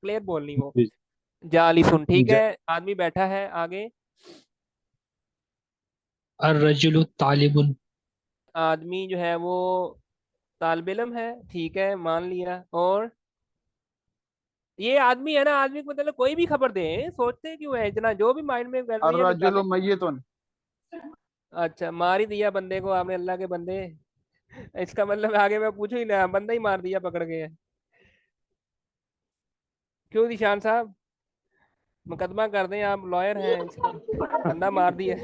Clear बोलनी वो। जी। जाली सुन, ठीक ज है। आदमी बैठा है, आगे। अर्रजुलु तालिबुन। आदमी जो है वो तालिब इल्म है, ठीक है, मान लिया। और ये आदमी है ना, आदमी को मतलब कोई भी खबर दे, सोचते क्यों है इतना, जो भी माइंड में कर रही है निकाले। अर्रजुलु मय्यतुन। अच्छा, मार ही दिया बंदे को आपने, अल्लाह के बंदे। इसका मतलब आगे मैं पूछू ही ना, बंदा ही मार दिया पकड़ के। क्यों निशान साहब, मुकदमा कर दें, आप लॉयर हैं इसका, बंदा मार दिया।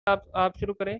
आप शुरू करें।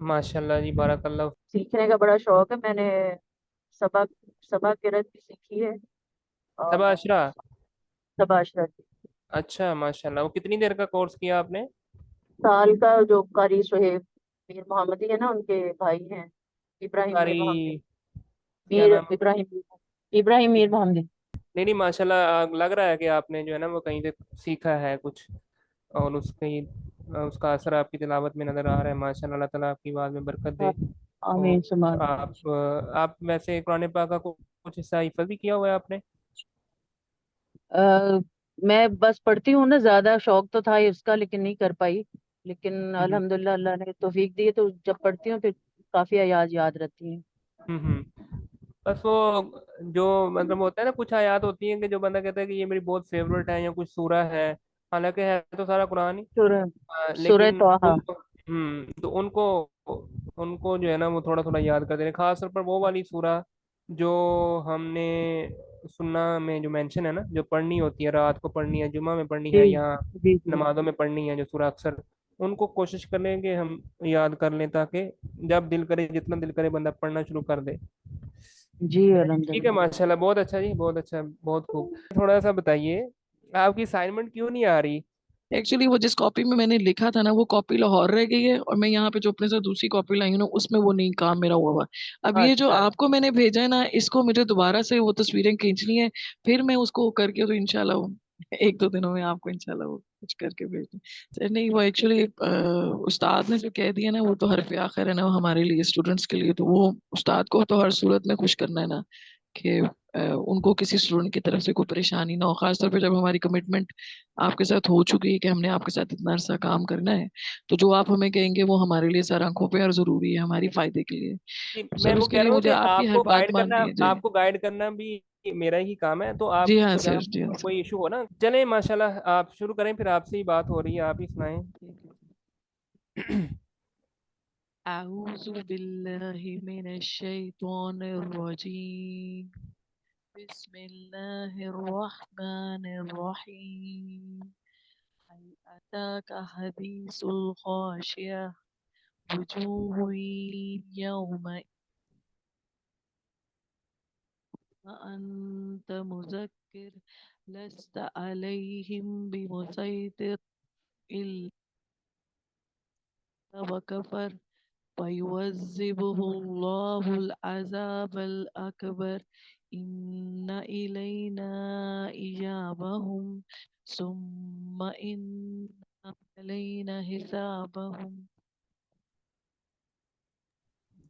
माशाल्लाह जी, बारकल्लाह। सीखने का बड़ा शौक है, मैंने सबक सबक किरत भी सीखी है सबा और अशरा। तबाशरा की। अच्छा माशाल्लाह, वो कितनी देर का कोर्स किया आपने? साल का जो कारी सुहेब मीर मोहम्मदी है ना, उनके भाई हैं इब्राहिम मीर कारी, मोहम्मदी। क्या मीर नाम? इब्राहिम मीर मोहम्मदी। नहीं नहीं, माशाल्लाह, लग रहा है कि आपने जो है ना वो कहीं से सीखा है कुछ, और उसका असर आपकी तिलावत में नजर आ रहा है। माशाल्लाह, अल्लाह ताला आपकी बात में बरकत दे। हाँ, आमीन और सुमान। आप वैसे कुरान पाक का कुछ हिस्सा हिफज भी किया हुआ है आपने? अ, मैं बस पढ़ती हूँ ना, ज्यादा शौक तो था ही उसका लेकिन नहीं कर पाई। लेकिन हम्म अल्हम्दुलिल्लाह अल्लाह ने तौफीक दी है, तो जब पढ़ती हूँ फिर काफी आयात याद रहती हैं। बस वो जो मतलब होता है ना, कुछ आयत होती हैं कि जो बंदा कहता है कि ये मेरी बहुत फेवरेट है, या कुछ सूरा है, हालांकि है तो सारा कुरान ही। सूरह सूरह लेकिन तौहा। तो उनको उनको जो है ना वो थोड़ा थोड़ा याद करते हैं, खासतौर पर वो वाली सूरा जो हमने सुन्ना में जो मेंशन है ना, जो पढ़नी होती है, रात को पढ़नी है, जुमा में पढ़नी जी है, या जी जी। नमाजों में पढ़नी है, जो सूरा अक्सर, उनको कोशिश करें कि हम याद कर लें, ताकि जब दिल करे, जितना दिल करे, बंदा पढ़ना शुरू कर दे। जी ठीक है अल्हम्दुलिल्लाह। माशाल्लाह, बहुत अच्छा जी, बहुत अच्छा, बहुत खूब। थोड़ा सा बताइए, आपकी असाइनमेंट क्यों नहीं आ रही? एक्चुअली वो जिस कॉपी में मैंने लिखा था ना, वो कॉपी लाहौर रह गई है, और मैं यहाँ पे जो अपने साथ दूसरी कॉपी लाई हूँ ना, उसमें वो नहीं, काम मेरा हुआ हुआ है। अब ये जो अच्छा। आपको मैंने भेजा है ना, इसको मुझे दोबारा से वो तस्वीरें खींचनी है। फिर मैं उसको करके तो इंशाल्लाह वो एक दो दिनों में आपको इंशाल्लाह वो कुछ करके भेज दूँ। सर नहीं, वो एक्चुअली उस्ताद ने जो कह दिया ना, वो तो हरफ आखिर है ना, वो हमारे लिए स्टूडेंट्स के लिए, तो वो उस्ताद को तो हर सूरत में खुश करना है ना, कि उनको किसी स्टूडेंट की तरफ से कोई परेशानी ना हो, खासतौर पे जब हमारी कमिटमेंट आपके साथ हो चुकी है कि हमने आपके साथ इतना अरसा काम करना है। तो जो आप हमें कहेंगे वो हमारे लिए सर आंखों पे और जरूरी है, हमारे फायदे के लिए। जी, तो मैं सर वो उसके कह लिए रहा हूँ मुझे कि आपकी हर बात माननी है जी। आपको गाइड करना भी मेरा ही काम है, तो जी आप हाँ सर, जहाँ जी हाँ सर। कोई इशू हो ना, चले माशाल्लाह, आप शुरू करें, फिर आपसे ही बात हो रही है, आप ही सुनाएं। ठीक है। अऊज़ु बिल्लाहि मिनश शैतानिर रजीम। बिस्मिल्लाहिर रहमानिर रहीम। हल अताका हदीसुल गाशिया वजूहु यौमा अंत मुज़क्किर लस्त अलैहिम बिमुसैतिर इल्ला वकफर फयुअज़्ज़िबुहुल्लाहुल अज़ाबल अकबर इन्ना इलैना इजाबहुम सुम्मा इन्ना अलैना हिसाबहुम।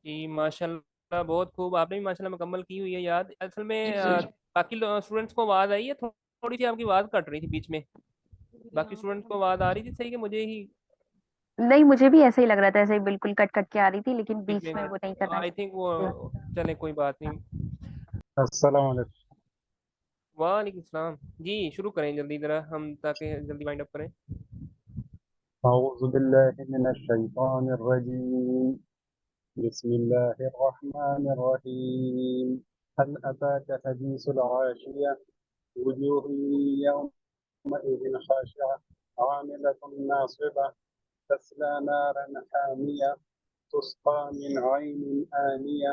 जी माशाल्लाह, बहुत खूब। आपने भी माशाल्लाह मुकम्मल की हुई है याद। असल जी में जी। बाकी स्टूडेंट्स को आवाज़ आई है? थोड़ी सी आपकी आवाज़ कट रही थी बीच में। मेरे बाकी यहाँ पर स्टूडेंट्स को हम आवाज़ आ रही थी सही, कि मुझे ही नहीं, मुझे भी ऐसा ही लग रहा था, ऐसे ही बिल्कुल कट कट के आ रही थी, लेकिन बीच बीच में? में वो नहीं करना आई थिंक वो, चाहिए। चले कोई बात नहीं। अस्सलाम वालेकुम। वालेकुम सलाम। जी शुरू करें जल्दी ज़रा, हम ताकि जल्दी वाइंड अप करें। अऊज़ु बिल्लाहि मिनश शैतानिर रजीम। बिस्मिल्लाहिर रहमानिर रहीम। हल अताका हदीसुल Ghashiya वुजूहुन यawma'idhin khashi'ah 'amilatun नासिबah तस्ला Naran हामिया तुस्qa min 'aynin आनिया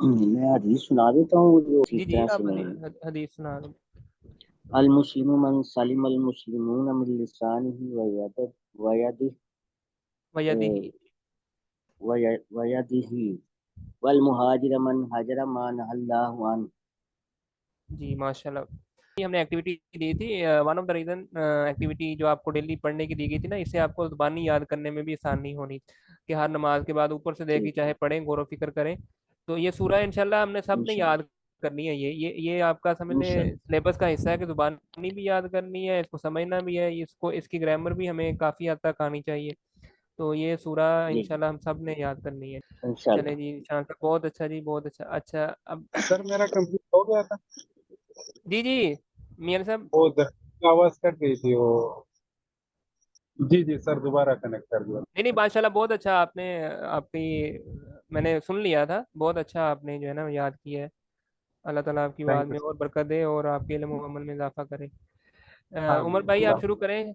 मैं हदीस सुना देता हूँ जो जी इस जी, तरह से आप मैं हदीस सुना दें। अल मुस्लिमु मन सलिम अल मुस्लिमून मिन लिसानिही वयदिही। व यदिही वल मुहाजिर मन हजर मा नहल्लाहु अन। जी माशाल्लाह। ये हमने एक्टिविटी दी थी, one of the reason activity जो आपको डेली पढ़ने की दी गई थी ना, इससे आपको ज़ुबानी याद करने में भी आसानी होनी, कि हर नमाज के बाद ऊपर से देखी ठीक चाहे है पढ़ें, गौर व फिक्र करें। तो ये सूरह इंशाल्लाह हमने सब ने इंशाल्लाह याद करनी है। ये आपका समझ लें इंशाल्लाह सिलेबस का हिस्सा है, कि ज़ुबानी भी याद करनी है, इसको समझना भी है, इसको इसकी ग्रामर भी हमें काफ़ी हद तक आनी चाहिए। तो ये सूरह जी इंशाल्लाह हम सब ने याद करनी है। चलें इंशाल्लाह। जी, शानदार, बहुत अच्छा जी, बहुत अच्छा। अच्छा अब सर मेरा कंप्लीट हो गया था। जी जी मियां साहब। वो आवाज कट गई थी वो। जी जी सर दोबारा कनेक्ट कर दिया। नहीं नहीं माशाल्लाह, बहुत अच्छा आपने, आपकी मैंने सुन लिया था, बहुत अच्छा आपने जो है ना याद किया है। अल्लाह ताला आपकी आवाज़ थैंक यू में सर। और बरकत दे और आपके इल्म व अमल में इजाफा करे। उमर आमीन भाई आप अल्लाह। शुरू करें।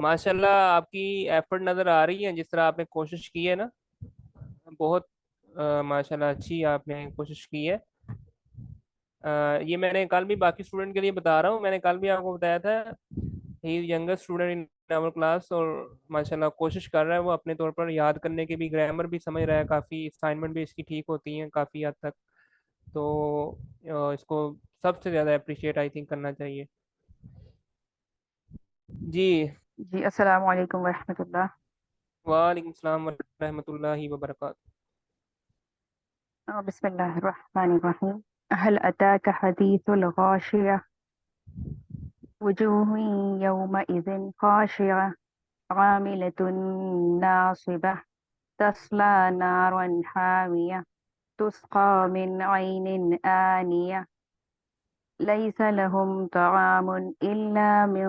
माशाल्लाह, आपकी एफर्ट नज़र आ रही है, जिस तरह आपने कोशिश की है ना, बहुत माशाल्लाह अच्छी आपने कोशिश की है। ये मैंने कल भी बाकी स्टूडेंट के लिए बता रहा हूँ, मैंने कल भी आपको बताया था, he youngest student in our class, और माशाल्लाह कोशिश कर रहा है वो अपने तौर पर, याद करने की भी, ग्रामर भी समझ रहा है, काफ़ी असाइनमेंट भी इसकी ठीक होती हैं काफ़ी हद तक। तो इसको सबसे ज़्यादा अप्रिशिएट आई थिंक करना चाहिए। जी। जी, अस्सलाम वालेकुम वरहमतुल्लाह। वालेकुम सलाम व रहमतुल्लाहि व बरकातहू। बिस्मिल्लाहिर रहमानिर रहीम। हल अताका हदीसुल गाशिया वुजूहुन यौमइज़िन खाशिया आमिलतुन नासिबह तस्ला नारन हामिया तुस्का मिन ऐनिन आनिया लैस लहुम तआमुन इल्ला मिन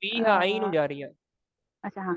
फीहा आइन जारिया। अच्छा हाँ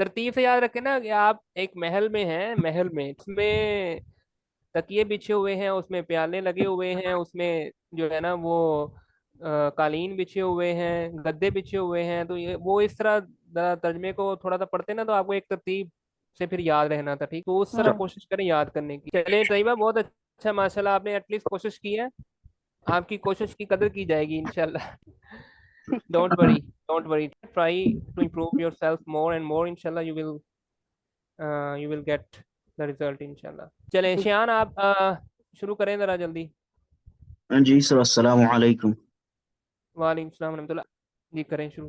तरतीब से याद रखें ना कि आप एक महल में हैं, महल में उसमें तकिए बिछे हुए हैं, उसमें प्याले लगे हुए हैं, उसमें जो है ना वो कालीन बिछे हुए हैं, गद्दे बिछे हुए हैं। तो ये वो इस तरह तर्जमे को थोड़ा सा पढ़ते ना तो आपको एक तरतीब से फिर याद रहना था। ठीक, तो उस तरह हाँ कोशिश करें याद करने की। चलिए तैयबा, बहुत अच्छा, माशाल्लाह, आपने एटलीस्ट कोशिश की है। आपकी कोशिश की कदर की जाएगी इंशाल्लाह। ठीक है don't worry, don't worry, try to improve yourself more and more, inshallah you will get the result inshallah। चलें जी शियान, आप शुरू करें ज़रा जल्दी। जी सर, अस्सलामु अलैकुम। वालेकुम सलाम रहमतुल्लाह। जी करें शुरू।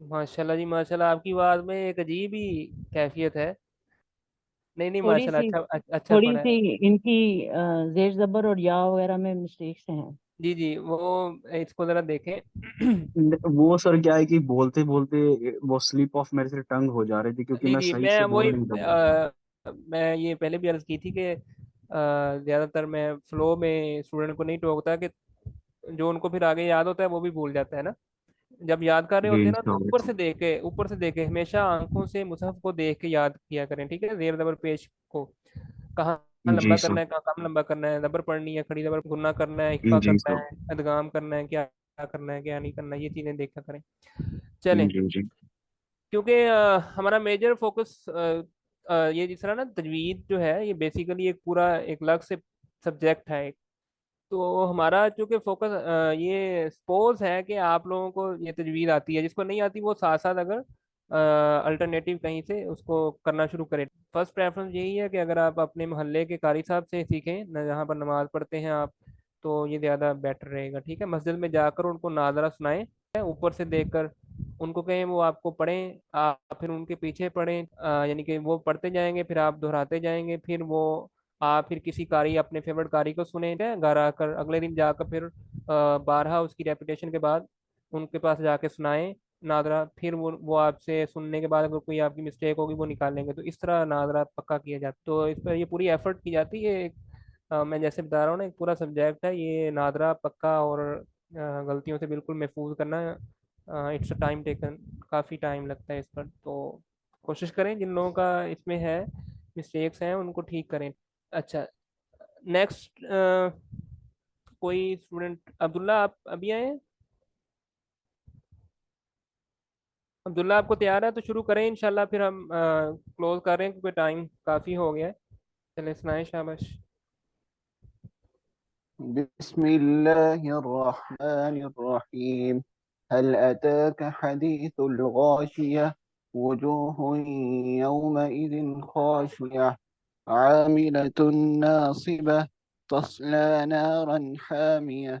माशाल्लाह जी माशाल्लाह, आपकी आवाज़ में एक अजीब ही कैफियत है। नहीं नहीं, थोड़ी माशाल्लाह, सी अच्छा थोड़ी पढ़ा है। सी इनकी जेर जबर और या वगैरह में मिस्टेक्स हैं। जी जी, वो इसको ज़रा देखें। वो सर क्या है कि बोलते बोलते वो स्लिप ऑफ मेरे से टंग हो जा रही थी क्योंकि जी मैं जी, सही मैं से वही बोल नहीं रहा था। मैं ये पहले भी अर्ज़ की थी कि ज़्यादातर मैं फ्लो में स्टूडेंट को नहीं टोकता कि जो उनको फिर आगे याद होता है वो भी भूल जाता है ना। जब याद कर रहे जी होते हैं ना तो इंशाल्लाह। ऊपर से देखे, हमेशा आंखों से मुसहफ को देख के याद किया करें। ठीक है, जेर जबर पेश को कहाँ जी लंबा सर। करना है, कहाँ कम लंबा करना है, जबर पढ़नी है, खड़ी जबर गुन्ना करना है, इख्फा जी करना सर। है, अदगाम करना है, क्या करना है क्या नहीं करना है, ये चीजें देखा करें। चलें, जी जी। क्योंकि हमारा मेजर फोकस ये जिस तरह ना तजवीद जो है ये बेसिकली एक पूरा एक अलग से सब्जेक्ट है। तो हमारा चूंकि फोकस ये सपोज है कि आप लोगों को ये तजवीज़ आती है, जिसको नहीं आती वो साथ साथ अगर अल्टरनेटिव कहीं से उसको करना शुरू करें। फर्स्ट प्रेफरेंस यही है कि अगर आप अपने मोहल्ले के कारी साहब से सीखें न, जहाँ पर नमाज पढ़ते हैं आप, तो ये ज़्यादा बेटर रहेगा। ठीक है, मस्जिद में जाकर उनको नाज़रा सुनाएं, ऊपर से देखकर उनको कहें वो आपको पढ़ें, आप फिर उनके पीछे पढ़ें, यानी कि वो पढ़ते जाएंगे फिर आप दोहराते जाएंगे, फिर वो आप फिर किसी कारी अपने फेवरेट कारी को सुने घर आकर, अगले दिन जाकर फिर बारहा उसकी रेपुटेशन के बाद उनके पास जाके सुनाएं नादरा, फिर वो आपसे सुनने के बाद अगर कोई आपकी मिस्टेक होगी वो निकाल लेंगे। तो इस तरह नादरा पक्का किया जाता है। तो इस पर ये पूरी एफर्ट की जाती है। मैं जैसे बता रहा हूँ ना, एक पूरा सब्जेक्ट है ये नादरा पक्का, और गलतियों से बिल्कुल महफूज करना। इट्स टाइम टेकन, काफ़ी टाइम लगता है इस पर। तो कोशिश करें जिन लोगों का इसमें है मिस्टेक्स हैं उनको ठीक करें। अच्छा, नेक्स्ट कोई स्टूडेंट? अब्दुल्ला, आप अभी आए हैं? अब्दुल्ला आपको तैयार है तो शुरू करें इंशाल्लाह, फिर हम क्लोज कर रहे हैं क्योंकि टाइम काफ़ी हो गया है। चले सुनाएं, शाबाश। बिस्मिल्लाहिर्रहमानिर्रहीम। हल अताक हदीसुल गाशिया वजूहुन यौमइज़िन खाशिया आमिलतुन नासिबा तस्ला नारन हामिया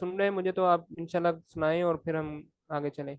सुन रहे हैं मुझे तो आप इंशाल्लाह सुनाएं और फिर हम आगे चलें।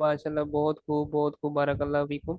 माशाल्लाह, बहुत खूब, बारकल्लाह फीकुम।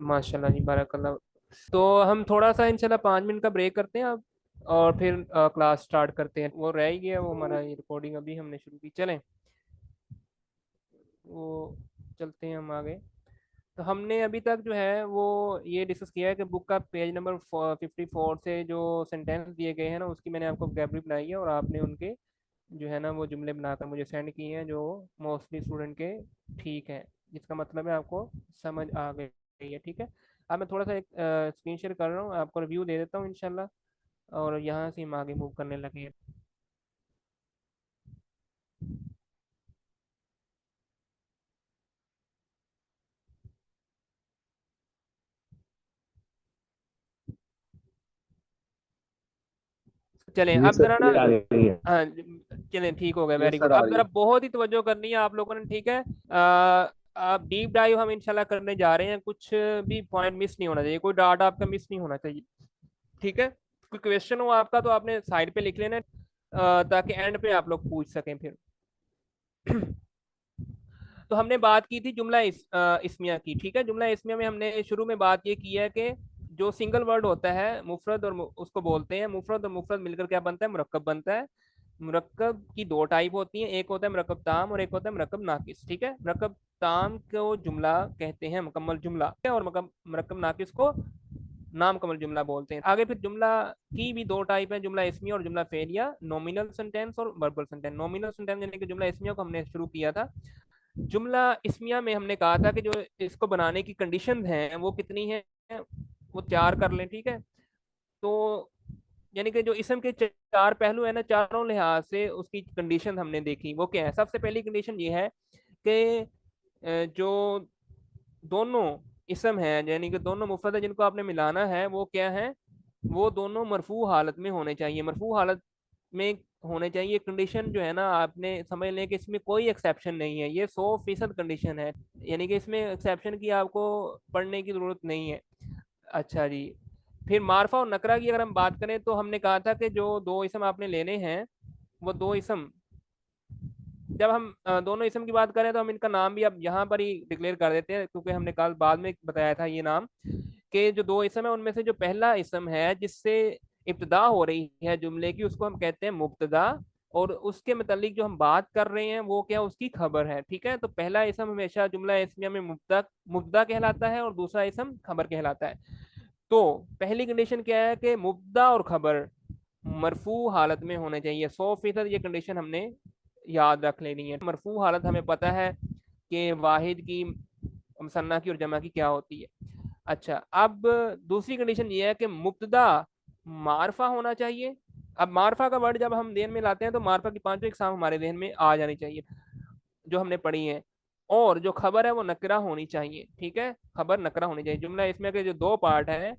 माशाल्लाह जी, बारकल्लाह। तो हम थोड़ा सा इंशाल्लाह 5 मिनट का ब्रेक करते हैं अब, और फिर क्लास स्टार्ट करते हैं। वो रह ही गया, वो हमारा ये रिकॉर्डिंग अभी हमने शुरू की। चलें, वो चलते हैं हम आगे। तो हमने अभी तक जो है वो ये डिस्कस किया है कि बुक का पेज नंबर 54 से जो सेंटेंस दिए गए हैं ना, उसकी मैंने आपको वोकैबुलरी बनाई है, और आपने उनके जो है ना वो जुमले बनाकर मुझे सेंड किए हैं, जो मोस्टली स्टूडेंट के ठीक है, जिसका मतलब है आपको समझ आ गई है। ठीक है, अब मैं थोड़ा सा एक स्क्रीन शेयर कर रहा हूँ, आपको रिव्यू दे देता हूँ इंशाल्लाह, और यहाँ से हम आगे मूव करने लगे हैं। चलें जी अब सर, जरा ना, क्लियर आ रही है। हाँ चलें, ठीक हो गया, यस वेरी गुड। सर, आ अब रही जरा है। बहुत ही तवज्जो करनी है आप लोगों ने, ठीक है। आप डीप डाइव हम इंशाल्लाह करने जा रहे हैं, कुछ भी पॉइंट मिस नहीं होना चाहिए, कोई डाटा आपका मिस नहीं होना चाहिए। ठीक है, कोई क्वेश्चन हो आपका तो आपने साइड पे लिख लेना, ताकि एंड पे आप लोग पूछ सकें फिर। तो हमने बात की थी जुमला इस्मिया की, ठीक है। जुमला इस्मिया में हमने शुरू में बात ये की है कि जो सिंगल वर्ड होता है मुफरद और उसको बोलते हैं, मुफरद और मुफरद मिलकर क्या बनता है, मुरक्कब बनता है। मुरक्कब की दो टाइप होती हैं, एक होता है मुरक्कब ताम और एक होता है मुरक्कब नाकिस, ठीक है। मुरक्कब ताम को जुमला कहते हैं, मुकम्मल जुमला, और मुरक्कब नाकिस को नामुकम्मल जुमला बोलते हैं। आगे फिर जुमला की भी दो टाइप है, जुमला इस्मिया और जुमला फेलिया, नॉमिनल सेंटेंस और वर्बल सेंटेंस। नॉमिनल सेंटेंस यानी कि जुमला इस्मिया को हमने शुरू किया था। जुमला इस्मिया में हमने कहा था कि जो इसको बनाने की कंडीशन हैं वो कितनी है, वो चार कर लें, ठीक है। तो यानी कि जो इसम के चार पहलू है ना, चारों लिहाज से उसकी कंडीशन हमने देखी। वो क्या है, सबसे पहली कंडीशन ये है कि जो दोनों इसम है यानी कि दोनों मुफरद है जिनको आपने मिलाना है, वो क्या है, वो दोनों मरफू हालत में होने चाहिए। मरफू हालत में होने चाहिए कंडीशन जो है ना, आपने समझ लें कि इसमें कोई एक्सेप्शन नहीं है, ये 100% कंडीशन है, यानी कि इसमें एक्सेप्शन की आपको पढ़ने की जरूरत नहीं है। अच्छा जी, फिर मारफा और नकरा की अगर हम बात करें तो हमने कहा था कि जो दो इसम आपने लेने हैं, वो दो इसम, जब हम दोनों इसम की बात करें तो हम इनका नाम भी अब यहाँ पर ही डिक्लेयर कर देते हैं, क्योंकि हमने कल बाद में बताया था ये नाम, कि जो दो इसम है उनमें से जो पहला इसम है जिससे इब्तदा हो रही है जुमले की, उसको हम कहते हैं मुब्तदा, और उसके मतलब जो हम बात कर रहे हैं वो क्या, उसकी खबर है, ठीक है। तो पहला इसम हमेशा जुमला इस्मिया में मुब्तदा मुब्तदा कहलाता है और दूसरा इसम खबर कहलाता है। तो पहली कंडीशन क्या है कि मुब्तदा और खबर मरफू हालत में होने चाहिए, 100% ये कंडीशन हमने याद रख लेनी है। मरफू हालत हमें पता है कि वाहिद की, मुसन्ना की और जमा की क्या होती है। अच्छा, अब दूसरी कंडीशन ये है कि मुब्तदा मारफा होना चाहिए। अब मारफा का वर्ड जब हम देन में लाते हैं तो मारफा की पांचों इकसाम हमारे जहन में आ जानी चाहिए जो हमने पढ़ी है, और जो खबर है वो नकरा होनी चाहिए, ठीक है। खबर नकरा होनी चाहिए। जुमला इसमें के जो दो पार्ट है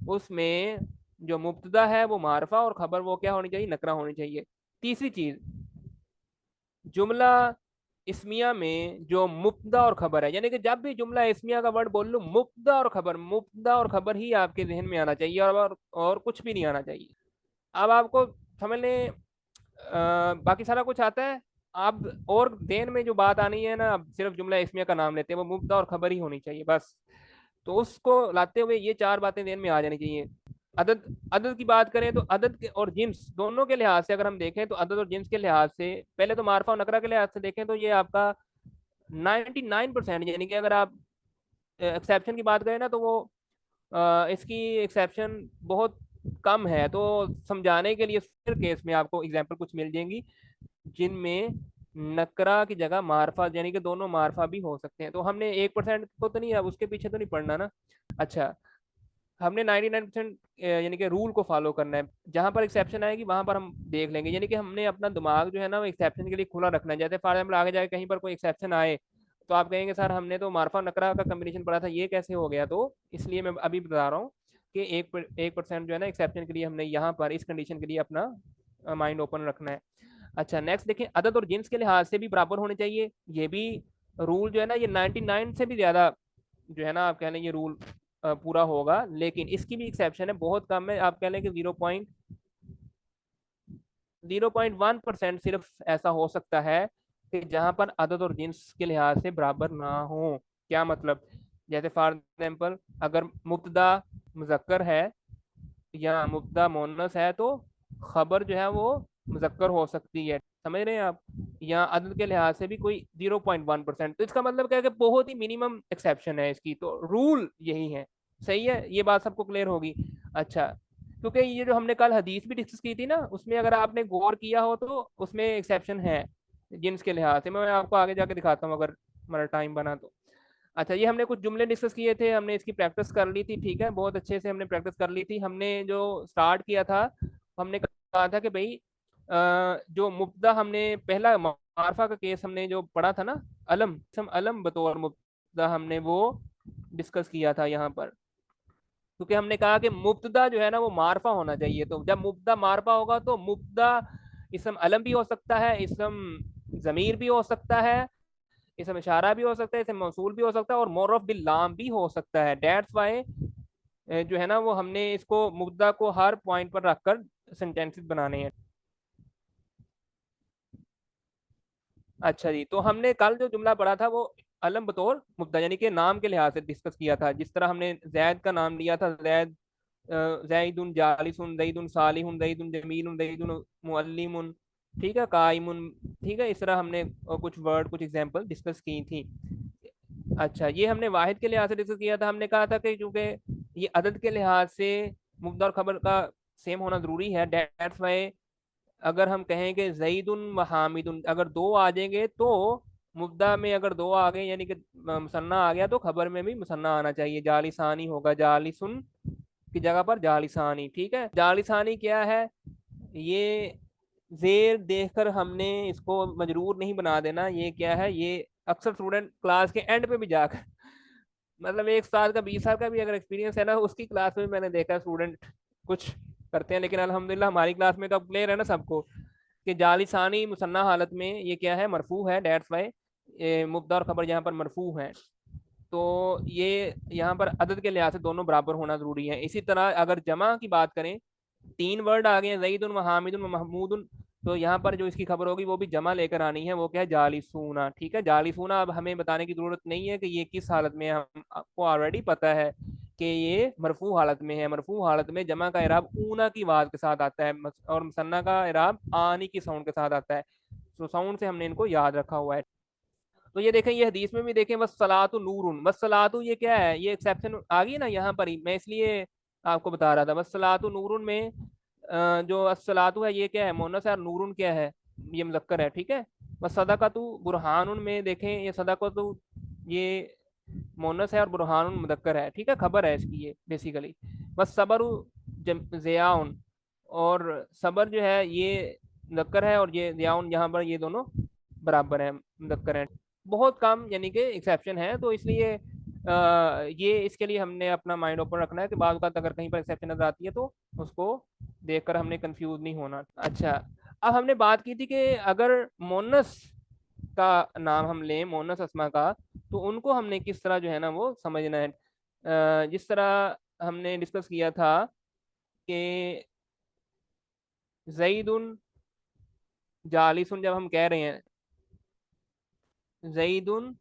उसमें जो मुब्तदा है वो मारफा और खबर वो क्या होनी चाहिए, नकरा होनी चाहिए। तीसरी चीज, जुमला इस्मिया में जो मुब्तदा और खबर है, यानी कि जब भी जुमला इस्मिया का वर्ड बोल लूं, मुब्तदा और खबर ही आपके जहन में आना चाहिए, और कुछ भी नहीं आना चाहिए। अब आपको समझ लें, बाकी सारा कुछ आता है। अब और देन में जो बात आनी है ना, अब सिर्फ जुमला इस्मिया का नाम लेते हैं, वो मुब्तदा और खबर ही होनी चाहिए बस। तो उसको लाते हुए ये चार बातें देन में आ जानी चाहिए। अदद अदद की बात करें तो अदद के और जिन्स दोनों के लिहाज से अगर हम देखें तो अदद और जिन्स के लिहाज से, पहले तो मारफा और नकरा के लिहाज से देखें तो ये आपका 99%, यानी कि अगर आप एक्सेप्शन की बात करें ना तो वो इसकी एक्सेप्शन बहुत कम है। तो समझाने के लिए फिर केस में आपको एग्जांपल कुछ मिल जाएंगी जिनमें नकरा की जगह मारफा, यानी कि दोनों मारफा भी हो सकते हैं। तो हमने 1% को तो नहीं, अब उसके पीछे तो नहीं पढ़ना ना। अच्छा, हमने 99% यानी कि रूल को फॉलो करना है। जहां पर एक्सेप्शन आएगी वहां पर हम देख लेंगे, यानी कि हमने अपना दिमाग जो है ना वो एक्सेप्शन के लिए खुला रखना है। जैसे फॉर एग्जाम्पल आगे जाके कहीं पर कोई एक्सेप्शन आए तो आप कहेंगे सर हमने तो मारफा नकरा का कम्बिनेशन पढ़ा था, ये कैसे हो गया। तो इसलिए मैं अभी बता रहा हूँ कि 1% जो है ना एक्सेप्शन के लिए हमने यहाँ पर इस कंडीशन के लिए अपना माइंड ओपन रखना है। अच्छा, नेक्स्ट देखें, अदद और जिन्स के लिहाज से भी बराबर होने चाहिए। ये भी रूल जो है ना ये 99 से भी ज्यादा जो है ना आप कह लें ये रूल पूरा होगा, लेकिन इसकी भी एक्सेप्शन है, बहुत कम है। आप कह लें कि 0.1% सिर्फ ऐसा हो सकता है कि जहां पर अदद और जिन्स के लिहाज से बराबर ना हो। क्या मतलब, जैसे फॉर एग्जाम्पल अगर मुब्तदा मुजक्कर है या मुब्तदा मोनस है तो खबर जो है वो मुजक्कर हो सकती है, समझ रहे हैं आप। या अदद के लिहाज से भी कोई 0.1%, तो इसका मतलब क्या है कि बहुत ही मिनिमम एक्सेप्शन है इसकी, तो रूल यही है। सही है, ये बात सबको क्लियर होगी। अच्छा, क्योंकि ये जो हमने कल हदीस भी डिस्कस की थी ना, उसमें अगर आपने गौर किया हो तो उसमें एक्सेप्शन है जिन्स के लिहाज से। मैं आपको आगे जाके दिखाता हूँ अगर हमारा टाइम बना तो। अच्छा, ये हमने कुछ जुमले डिस्कस किए थे, हमने इसकी प्रैक्टिस कर ली थी, ठीक है, बहुत अच्छे से हमने प्रैक्टिस कर ली थी। हमने जो स्टार्ट किया था, हमने कहा था कि भाई जो मुब्तदा हमने पहला मारफा का केस हमने जो पढ़ा था ना, अलम बतौर मुब्तदा हमने वो डिस्कस किया था यहाँ पर, क्योंकि हमने कहा कि मुब्तदा जो है ना वो मारफा होना चाहिए। तो जब मुब्तदा मारफा होगा तो मुब्तदा इसम अलम भी हो सकता है, इसम जमीर भी हो सकता है, इसम इशारा भी हो सकता है, इसम मौसूल भी हो सकता है, और मोरफ बिल लाम भी हो सकता है। डेट्स वाई जो है ना वो हमने इसको मुब्तदा को हर पॉइंट पर रखकर सेंटेंसेस बनाने हैं। अच्छा जी, तो हमने कल जो जुमला पढ़ा था वो अलम बतौर मुब्तदा यानी कि नाम के लिहाज से डिस्कस किया था। जिस तरह हमने जैद का नाम लिया था, जैद जैदुन जालिसुन जैदुन सालिहुन जैदुन जमीलुन जैदुन मुअल्लिमुन, ठीक है, काइमुन, ठीक है। इस तरह हमने कुछ वर्ड कुछ एग्जांपल डिस्कस की थी। अच्छा, ये हमने वाहिद के लिहाज से डिस्कस किया था। हमने कहा था कि चूंकि ये अदद के लिहाज से मुब्तदा और खबर का सेम होना जरूरी है, दैट्स वाई अगर हम कहें कि जईदुन व हामिदुन, अगर दो आ जाएंगे तो मुब्दा में अगर दो आ गए यानी कि मुसन्ना आ गया तो खबर में भी मुसन्ना आना चाहिए। जालिसानी होगा जालिसुन की जगह पर जालिसानी, ठीक है। जालिसानी क्या है, ये जेर देखकर हमने इसको मजरूर नहीं बना देना। ये क्या है, ये अक्सर स्टूडेंट क्लास के एंड पे भी जाकर मतलब 1 साल का 20 साल का भी अगर एक्सपीरियंस है ना, उसकी क्लास में मैंने देखा स्टूडेंट कुछ करते हैं। लेकिन अल्हम्दुलिल्लाह हमारी क्लास में तो अब क्लियर है ना सबको कि जालिसानी मुसन्ना हालत में ये क्या है, मरफू है। डेट्स वाई मुब्दा और खबर यहाँ पर मरफू है। तो ये यहाँ पर अदद के लिहाज से दोनों बराबर होना जरूरी है। इसी तरह अगर जमा की बात करें, 3 वर्ड आ गए जईदुन व हामिदुन व महमूदुन, तो यहाँ पर जो इसकी खबर होगी वो भी जमा लेकर आनी है, वो क्या है, जालिसूना, ठीक है। जालिसूना अब हमें बताने की जरूरत नहीं है कि ये किस हालत में है, हम आपको ऑलरेडी पता है कि ये मरफू हालत में है। मरफू हालत में जमा का इराब ऊना की आवाज के साथ आता है और मुसन्ना का इराब आनी की साउंड के साथ आता है। तो साउंड से हमने इनको याद रखा हुआ है। तो ये देखें, ये हदीस में भी देखें, बस सलातु नूरुन, बस सलातु ये क्या है, ये एक्सेप्शन आ गई ना यहाँ पर ही, मैं इसलिए आपको बता रहा था। बस सलातु नूरुन में जो अस्सलातु है ये क्या है, मोनस है, और नूरुन क्या है, ये मुज़क्कर है, ठीक है। बस सदाकतु बुरहानुन में देखें, ये सदाकतु ये मोनस है और बुरहानुन मुज़क्कर है, ठीक है, खबर है इसकी ये बेसिकली। बस सबरु ज़ियाउन, और सबर जो है ये मुज़क्कर है और ये ज़ियाउन यहाँ पर ये दोनों बराबर है, मुज़क्कर है। बहुत कम यानी कि एक्सेप्शन है, तो इसलिए ये इसके लिए हमने अपना माइंड ओपन रखना है कि बाद वक़्त अगर कहीं पर एक्सेप्शन नजर आती है तो उसको देखकर हमने कंफ्यूज नहीं होना। अच्छा, अब हमने बात की थी कि अगर मोनस का नाम हम लें, मोनस अस्मा का, तो उनको हमने किस तरह जो है ना वो समझना है। जिस तरह हमने डिस्कस किया था कि जईदुन जालिसुन जब हम कह रहे हैं, जईदुन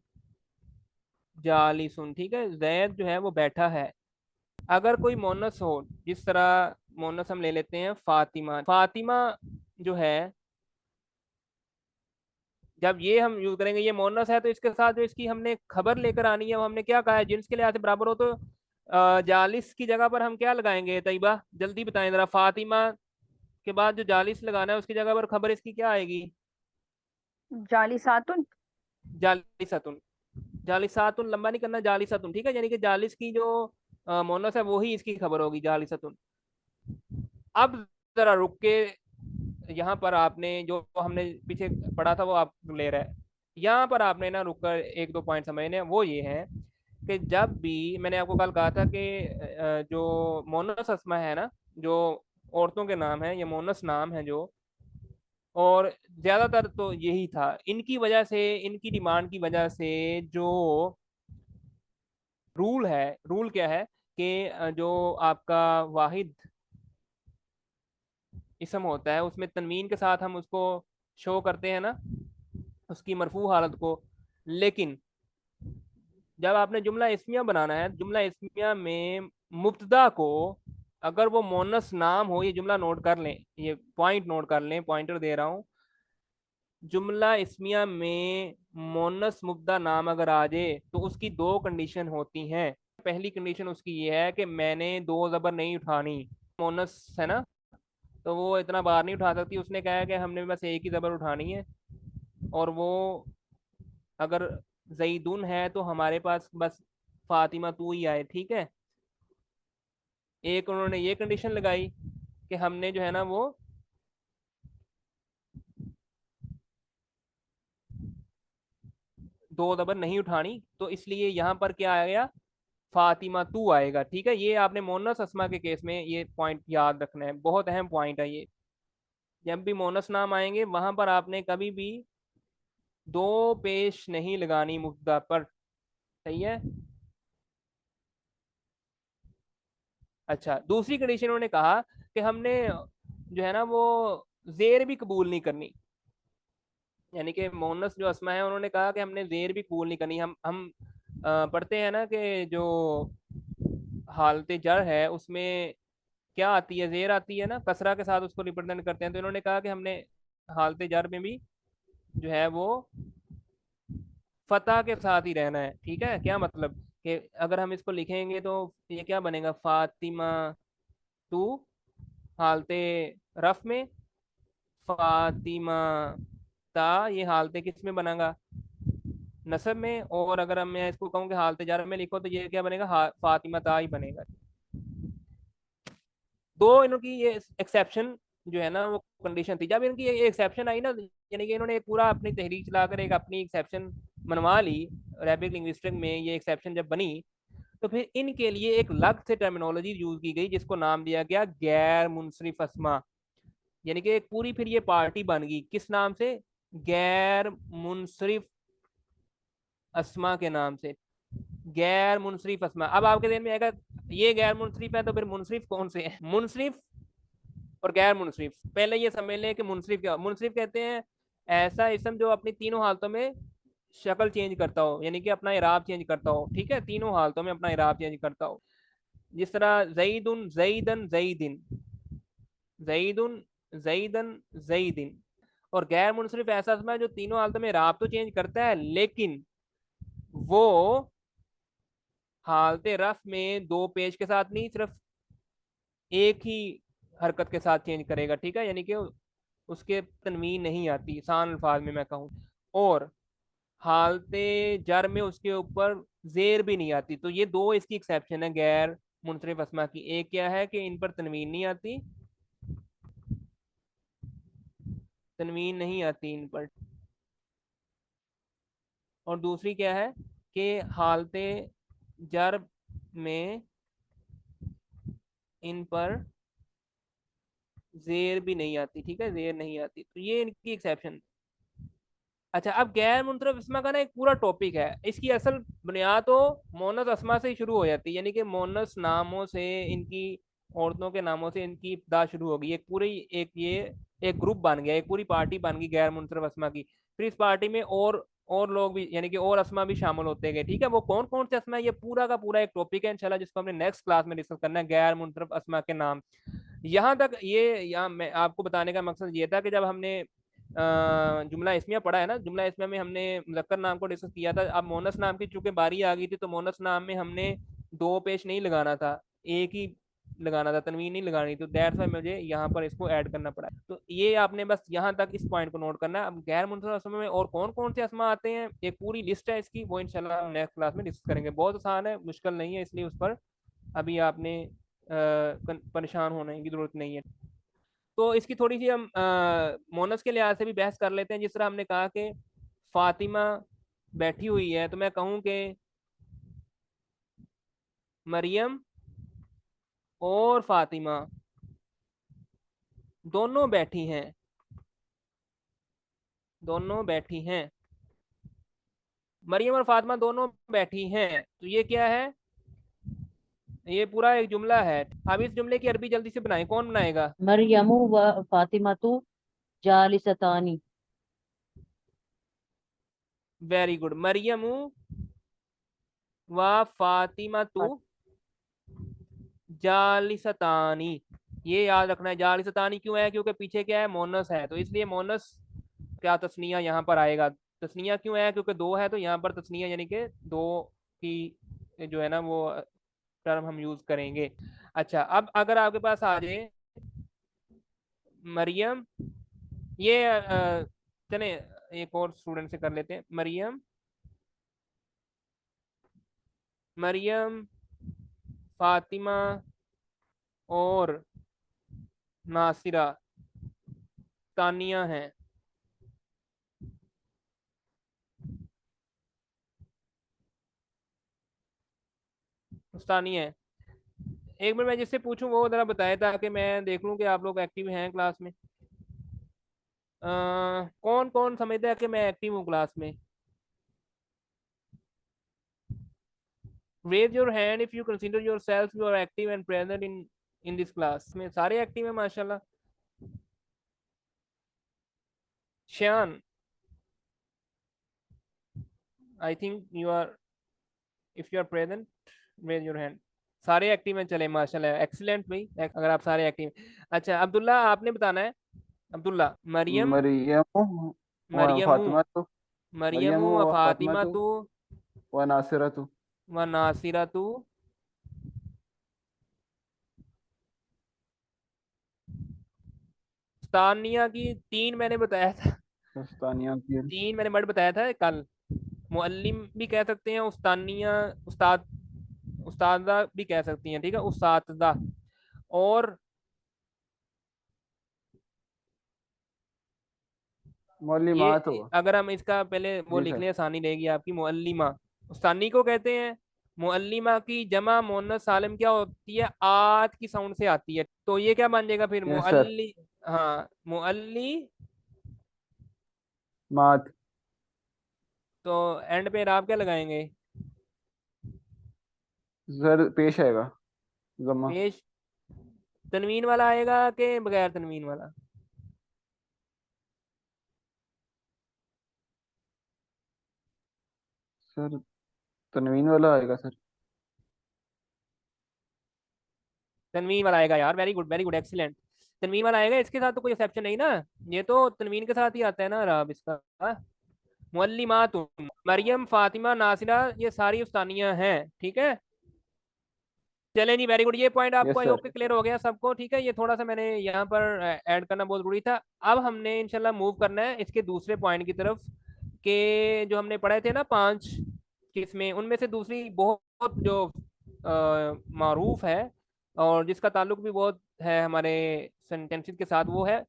जालिसुन, ठीक है, जैद जो है वो बैठा है। अगर कोई मोनस हो, जिस तरह मोनस हम ले लेते हैं फातिमा, फातिमा जो है, जब ये हम यूज करेंगे, ये मोनस है, तो इसके साथ जो इसकी हमने खबर लेकर आनी है, वो हमने क्या कहा है, जिन्स के लिहाज से बराबर हो, तो जालिस की जगह पर हम क्या लगाएंगे तैयबा, जल्दी बताएं जरा। फातिमा के बाद जो जालिस लगाना है उसकी जगह पर खबर इसकी क्या आएगी, जालिसातुन। जालिसतुन। जालिसातुन लंबा नहीं करना, जालिसतुन, ठीक है, यानी कि जालिस की जो मोनस है वही इसकी खबर होगी, जालिसतुन। अब जरा रुक के यहाँ पर आपने जो हमने पीछे पढ़ा था वो आप ले रहे हैं। यहाँ पर आपने ना रुक कर 1-2 पॉइंट समझने हैं। वो ये है कि जब भी मैंने आपको कल कहा था कि जो मोनस अस्मा है ना, जो औरतों के नाम है, ये मोनस नाम है जो, और ज्यादातर तो यही था, इनकी वजह से, इनकी डिमांड की वजह से जो रूल है, रूल क्या है कि जो आपका वाहिद इसम होता है उसमें तनवीन के साथ हम उसको शो करते हैं ना, उसकी मरफू हालत को। लेकिन जब आपने जुमला इस्मिया बनाना है, जुमला इस्मिया में मुब्तदा को अगर वो मोनस नाम हो, ये जुमला नोट कर लें, ये पॉइंट नोट कर लें, पॉइंटर दे रहा हूँ। जुमला इस्मिया में मोनस मुब्तदा नाम अगर आ जाए तो उसकी 2 कंडीशन होती हैं। पहली कंडीशन उसकी ये है कि मैंने 2 ज़बर नहीं उठानी, मोनस है ना, तो वो इतना बार नहीं उठा सकती। उसने कहा है कि हमने बस एक ही ज़बर उठानी है, और वो अगर जईदुन है तो हमारे पास बस फातिमा तू ही आए, ठीक है। एक उन्होंने ये कंडीशन लगाई कि हमने जो है ना वो दो ज़बर नहीं उठानी, तो इसलिए यहाँ पर क्या आएगा, फातिमा तू आएगा, ठीक है। ये आपने मोनस अस्मा के केस में ये पॉइंट याद रखना है, बहुत अहम पॉइंट है ये। जब भी मोनस नाम आएंगे वहां पर आपने कभी भी दो पेश नहीं लगानी मुब्तदा पर, सही है। अच्छा, दूसरी कंडीशन उन्होंने कहा कि हमने जो है ना वो जेर भी कबूल नहीं करनी। यानी कि मोनस जो अस्मा है, उन्होंने कहा कि हमने जेर भी कबूल नहीं करनी। हम पढ़ते हैं ना कि जो हालत जर है उसमें क्या आती है, जेर आती है ना, कसरा के साथ उसको रिप्रेजेंट करते हैं। तो इन्होंने कहा कि हमने हालत जर में भी जो है वो फतह के साथ ही रहना है। ठीक है, क्या मतलब कि अगर हम इसको लिखेंगे तो ये क्या बनेगा, फातिमा तू हालते रफ में, फातिमा ता ये हालते किस में बनेगा, नसब में। और अगर मैं इसको कहूँ कि हालते जार में लिखो तो ये क्या बनेगा, फातिमा ता ही बनेगा। दो इनकी ये एक्सेप्शन जो है ना वो कंडीशन थी। जब इनकी ये एक्सेप्शन आई ना, यानी कि इन्होंने एक पूरा अपनी तहरीक चलाकर एक अपनी एक्सेप्शन मनवा ली अरेबिक लिंग्विस्टिक में, ये एक्सेप्शन जब बनी तो फिर इनके लिए एक अलग से टर्मिनोलॉजी यूज की गई जिसको नाम दिया गया गैर मुनसरिफ अस्मा। यानी कि एक पूरी फिर ये पार्टी बन गई, किस नाम से, गैर मुनसरिफ अस्मा के नाम से, गैर मुनसरिफ अस्मा। अब आपके दिन में आएगा ये गैर मुनसरिफ है तो फिर मुनसरिफ कौन से है, मुनसरिफ और गैर मुनसरिफ। पहले ये समझ लें कि मुनसरिफ क्या, मुनसरिफ कहते हैं ऐसा इसम जो अपनी तीनों हालतों में शक्ल चेंज करता हो, यानी कि अपना इराब चेंज करता हो। ठीक है, तीनों हालतों में अपना इराब चेंज करता हो। जिस तरह जईदुन जईदन जईदिन, जईदुन जईदन जईदिन। और गैर मुनसरिफ ऐसा अस्मा है जो तीनों हालतों में इराब तो चेंज करता है लेकिन वो हालते रफ में दो पेश के साथ नहीं, सिर्फ एक ही हरकत के साथ चेंज करेगा। ठीक है, यानी कि उसके तनवीन नहीं आती, आसान अल्फाज में मैं कहूँ। और हालते जर में उसके ऊपर जेर भी नहीं आती। तो ये दो इसकी एक्सेप्शन है गैर मुनसरिफ अस्मा की। एक क्या है कि इन पर तनवीन नहीं आती, तनवीन नहीं आती इन पर। और दूसरी क्या है कि हालते जर में इन पर जेर भी नहीं आती। ठीक है, जेर नहीं आती, तो ये इनकी एक्सेप्शन। अच्छा, अब गैर मुनसरिफ अस्मा का ना एक पूरा टॉपिक है। इसकी असल बुनियाद तो मोनस अस्मा से ही शुरू हो जाती है, यानी कि मोनस नामों से, इनकी औरतों के नामों से इनकी इब्तिदा शुरू हो गई। एक पूरी एक ये एक ग्रुप बन गया, एक पूरी पार्टी बन गई गैर मुनसरिफ अस्मा की। फिर इस पार्टी में और लोग भी, यानी कि और अस्मा भी शामिल होते गए। ठीक है, वो कौन कौन से अस्मा है, ये पूरा का पूरा एक टॉपिक है इंशाल्लाह, जिसको हमने नेक्स्ट क्लास में डिस्कस करना है, गैर मुनसरिफ अस्मा के नाम। यहाँ तक ये, यहाँ मैं आपको बताने का मकसद ये था कि जब हमने जुमला इसमिया पढ़ा है ना, जुमला इसमिया में हमने मुज़क्कर नाम को डिस्कस किया था। अब मोनस नाम की चूंकि बारी आ गई थी तो मोनस नाम में हमने दो पेश नहीं लगाना था, एक ही लगाना था, तनवीन नहीं लगानी। तो दैट्स व्हाई मुझे यहाँ पर इसको ऐड करना पड़ा। तो ये आपने बस यहाँ तक इस पॉइंट को नोट करना है। अब गैर मुनसरिफ अस्मा में और कौन कौन से अस्मा आते हैं, एक पूरी लिस्ट है इसकी, वो इंशाल्लाह हम नेक्स्ट क्लास में डिस्कस करेंगे। बहुत आसान है, मुश्किल नहीं है, इसलिए उस पर अभी आपने परेशान होने की जरूरत नहीं है। तो इसकी थोड़ी सी हम मोनस के लिहाज से भी बहस कर लेते हैं। जिस तरह हमने कहा कि फातिमा बैठी हुई है, तो मैं कहूँ कि मरियम और फातिमा दोनों बैठी हैं, दोनों बैठी हैं, मरियम और फातिमा दोनों बैठी हैं। तो ये क्या है, ये पूरा एक जुमला है। अब इस जुमले की अरबी जल्दी से बनाएं, कौन बनाएगा। मरियमु व फातिमतु जालिसतानी। वेरी गुड, मरियम व फातिमा तू जालिसतानी। ये याद रखना है, जालिसतानी क्यों है, क्योंकि पीछे क्या है, मोनस है, तो इसलिए मोनस क्या तस्निया यहाँ पर आएगा। तस्निया क्यों है, क्योंकि दो है तो यहाँ पर तस्निया, यानी कि दो की जो है ना वो टर्म हम यूज करेंगे। अच्छा, अब अगर आपके पास आ जाए मरियम, ये चले एक और स्टूडेंट से कर लेते हैं। मरियम, मरियम, फातिमा और नासिरा तानिया हैं। तानिया है। एक मिनट, मैं जिससे पूछूं वो जरा बताए ताकि मैं देख लूं कि आप लोग एक्टिव हैं क्लास में। कौन कौन समझता है कि मैं एक्टिव हूँ क्लास में। Raise your hand if you consider yourself you are active and present in this class. में सारे एक्टिव हैं माशाल्लाह। Shayan, I think you are, if you are present raise your hand. सारे एक्टिव में चले, माशाल्लाह, एक्सीलेंट भाई, अगर आप सारे एक्टिव। अच्छा अब्दुल्ला आपने बताना है। अब्दुल्ला, मरियम, मरियम व मरियमू, फातिमा तो मरियमू मरियम व व फातिमा फातिमा तो तू व नासिरा तो व नासिरा तू। तानिया की तीन मैंने बताया था, दस्तानिया की तीन मैंने वर्ड बताया था कल। मुअल्लिम भी कह सकते हैं, उस्तानिया, उस्ताद, उस्तादा भी कह सकती हैं, ठीक है, उस्तादा। और मौलिमात ये हो। अगर हम इसका पहले वो जी लिख सर। लें, आसानी रहेगी आपकी। मुअल्लिमा, उस्तानी को कहते हैं। मुअल्लिमा की जमा मुअन्नस सालिम क्या होती है? आत की साउंड से आती है, तो ये क्या बन जाएगा फिर? Yes sir. मुअल्ली, हाँ मुअल्ली। मात। तो एंड पे आप क्या लगाएंगे? सर पेश आएगा जमा। पेश तनवीन वाला आएगा कि बगैर तनवीन वाला? सर तनवीन वाला आएगा सर। तनवीन वाला आएगा यार, वेरी गुड, एक्सीलेंट। तनवीन वाला आएगा, इसके साथ तो कोई एक्सेप्शन नहीं ना, ये तो तनवीन के साथ ही आता है ना राब इसका। मुअल्लिमात, मरियम, फातिमा, नासिरा, ये सारी उस्तानियां हैं, ठीक है। चलें जी, वेरी गुड, ये पॉइंट आपको यस आई सर। होप कि क्लियर हो गया सबको, ठीक है। ये थोड़ा सा मैंने यहाँ पर ऐड करना बहुत जरूरी था। अब हमने इंशाल्लाह मूव करना है इसके दूसरे पॉइंट की तरफ, के जो हमने पढ़े थे ना 5 किस्में, उनमें से दूसरी बहुत जो मारूफ है और जिसका ताल्लुक भी बहुत है हमारे सेंटेंसेस के साथ, वो है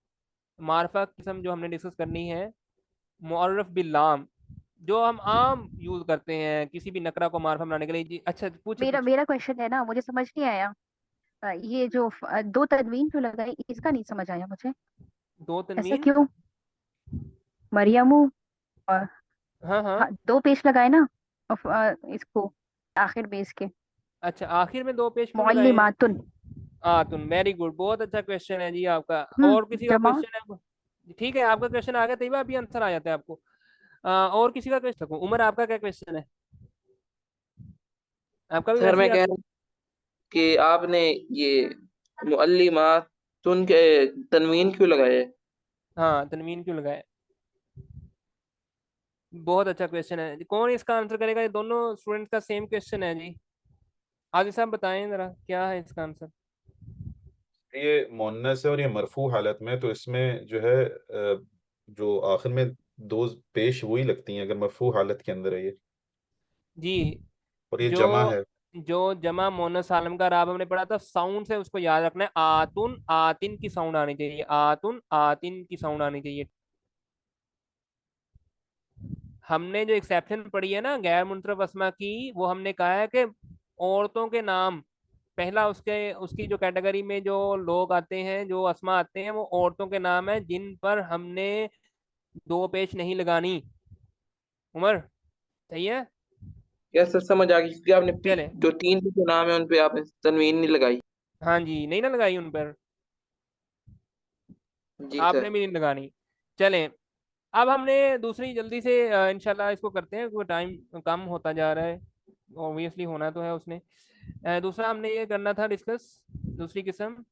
मार्फा किस्म, जो हमने डिस्कस करनी है। मुअर्रफ बिल्लाम, जो हम आम यूज करते हैं किसी भी नकरा को मार्फा बनाने के लिए। जी अच्छा, पूछे मेरा पूछे। मेरा क्वेश्चन है ना, मुझे समझ नहीं आया। ये जो दो तनवीन क्यों लगाई, इसका नहीं समझ आया मुझे। दो ऐसा तनवीन, क्यों? मरियमू और हाँ हाँ। हाँ, दो पेश लगाए ना, इसको आखिर में इसके। अच्छा, आखिर में दो पेश क्यों लगाए हैं? मुअल्लिमातुन। तुम, वेरी गुड, बहुत अच्छा क्वेश्चन है जी आपका। और किसी का जमा। क्वेश्चन है? ठीक है, आपका क्वेश्चन आ गया तभी अभी आंसर आ जाता है आपको। और किसी का क्वेश्चन? उमर, आपका क्या क्वेश्चन है? आपका भी सर वैसे ही मैं कह आता रहा हूँ कि आपने ये मुअल्लिमात तुन के तनवीन क्यों लगाए? है। हाँ, तनवीन क्यों लगाया? बहुत अच्छा क्वेश्चन है। कौन इसका आंसर करेगा? ये दोनों स्टूडेंट्स का सेम क्वेश्चन है जी। आदिल साहब बताएं जरा, क्या है इसका आंसर? ये मुअन्नस है और ये मरफू हालत में, तो इसमें जो है जो आखिर में दो पेश वही लगती हैं अगर मरफू हालत के अंदर है ये, जी, और ये जो जमा है। जो जमा मोनस सालम का राब हमने पढ़ा था, साउंड से उसको याद रखना है। आतुन आतिन की साउंड आनी चाहिए, आतुन आतिन की साउंड आनी चाहिए। हमने जो एक्सेप्शन पढ़ी है ना गैर मुनतरफ अस्मा की, वो हमने कहा है कि औरतों के नाम, पहला उसके उसकी जो कैटेगरी में जो लोग आते हैं, जो अस्मा आते हैं, वो औरतों के नाम है जिन पर हमने दो पेश नहीं लगानी। उमर, सही है? यस सर समझ आ गई, क्योंकि आपने चले, जो तीन जो नाम है उन पे आपने तनवीन नहीं लगाई। हाँ जी, नहीं ना लगाई उन पर, जी आपने सर। भी नहीं लगानी। चलें, अब हमने दूसरी जल्दी से इंशाल्लाह इसको करते हैं क्योंकि टाइम कम होता जा रहा है। ऑब्वियसली होना तो है उसने। दूसरा हमने ये करना था डिस्कस, दूसरी किस्म,